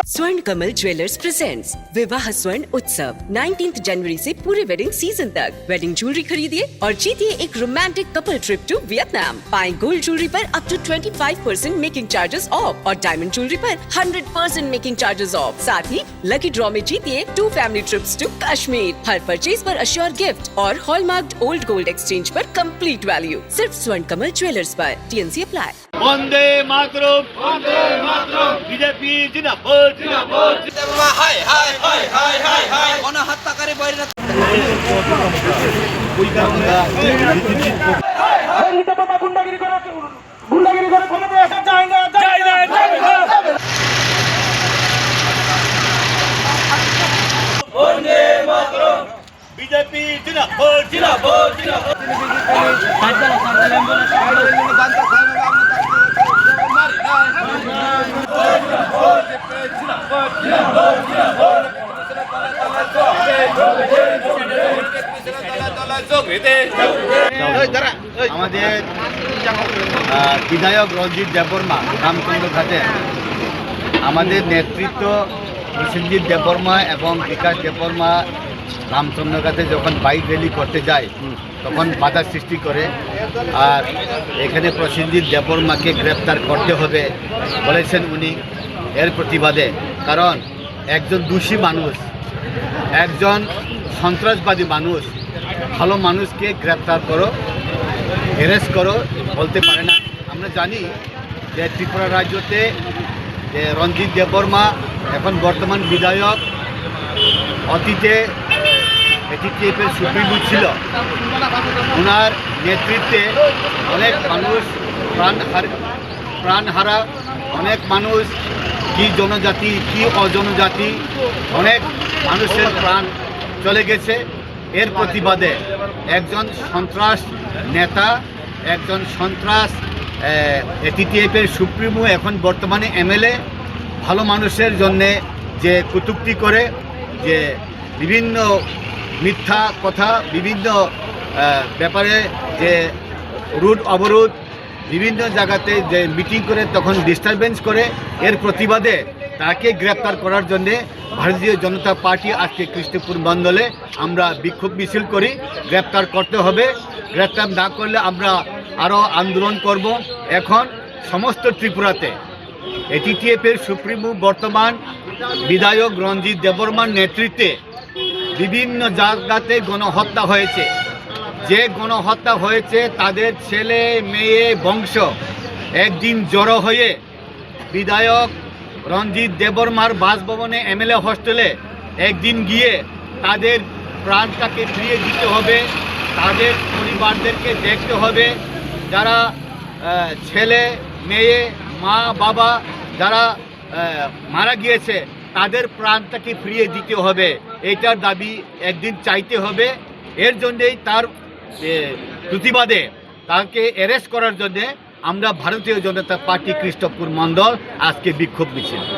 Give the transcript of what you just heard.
स्वर्ण Kamal jewellers presents विवाह स्वर्ण उत्सव 19 जनवरी से पूरे वेडिंग सीजन तक। वेडिंग ज्वेलरी खरीदिए और जीतिए एक romantic couple trip to Vietnam. पाएं गोल्ड ज्वेलरी पर up to 25% making charges off और डायमंड ज्वेलरी पर 100% मेकिंग चार्जेस ऑफ। साथ ही लकी ड्रॉ में जीतिए 2 फैमिली ट्रिप्स टू कश्मीर। हर परचेज पर अश्योर गिफ्ट और हॉलमार्क्ड ओल्ड गोल्ड एक्सचेंज पर कंप्लीट वैल्यू। सिर्फ स्वर्ण कमल ज्वेलर्स पर। TNC apply. Vande Mataram, Vande Mataram, BJP जिंदाबाद, जिंदाबाद, जिंदाबाद, हाय हाय हाय हाय हाय हाय। গণহত্যাকারী বৈরী গুন্ডাগিরি করে ক্ষমতা আসা যায় না, যায় না, যায় না। वंदे मातरम, बीजेपी जिंदाबाद, जिंदाबाद, जिंदाबाद। আমাদের বিধায়ক রঞ্জিত দেববর্মা রামচন্দ্র ঘাটে আমাদের নেতৃত্ব প্রসেনজিৎ দেববর্মা এবং বিকাশ দেববর্মা রামচন্দ্র ঘাটে যখন বাইক র্যালি করতে যায় তখন বাধা সৃষ্টি করে। আর এখানে প্রসেনজিৎ দেববর্মাকে গ্রেপ্তার করতে হবে বলেছেন উনি, এর প্রতিবাদে। কারণ একজন দোষী মানুষ, একজন সন্ত্রাসবাদী মানুষ ভালো মানুষকে গ্রেপ্তার করো, অ্যারেস্ট করো বলতে পারে না। আমরা জানি যে ত্রিপুরা রাজ্যতে যে রঞ্জিত দেববর্মা এখন বর্তমান বিধায়ক, অতীতে এটিটিএফের সুপ্রিমো ছিল। ওনার নেতৃত্বে অনেক মানুষ প্রাণ হারা, অনেক মানুষ কি জনজাতি কি অজনজাতি অনেক মানুষের প্রাণ চলে গেছে। এর প্রতিবাদে একজন সন্ত্রাস নেতা, একজন সন্ত্রাস এটিটিএফের সুপ্রিমো, এখন বর্তমানে MLA, ভালো মানুষের জন্যে যে কটূক্তি করে, যে বিভিন্ন মিথ্যা কথা, বিভিন্ন ব্যাপারে যে রুট অবরোধ, বিভিন্ন জায়গাতে যে মিটিং করে তখন ডিস্টারবেন্স করে, এর প্রতিবাদে তাকে গ্রেপ্তার করার জন্যে ভারতীয় জনতা পার্টি আজকে কৃষ্ণপুর মণ্ডলে আমরা বিক্ষোভ মিছিল করি। গ্রেপ্তার করতে হবে, গ্রেপ্তার না করলে আমরা আরও আন্দোলন করব। এখন সমস্ত ত্রিপুরাতে এটিটিএফের সুপ্রিমো বর্তমান বিধায়ক রঞ্জিত দেববর্মার নেতৃত্বে বিভিন্ন জায়গাতে গণহত্যা হয়েছে। যে গণহত্যা হয়েছে তাদের ছেলে মেয়ে বংশ একদিন জড়ো হয়ে বিধায়ক রঞ্জিত দেববর্মার বাসভবনে MLA হস্টেলে একদিন গিয়ে তাদের প্রাণটাকে ফিরিয়ে দিতে হবে, তাদের পরিবারদেরকে দেখতে হবে। যারা ছেলে মেয়ে মা বাবা যারা মারা গিয়েছে তাদের প্রাণটাকে ফিরিয়ে দিতে হবে, এইটার দাবি একদিন চাইতে হবে। এর জন্যেই তার প্রতিবাদে তাকে অ্যারেস্ট করার জন্যে আমরা ভারতীয় জনতা পার্টি কৃষ্ণপুর মণ্ডল আজকে বিক্ষোভ মিছিল।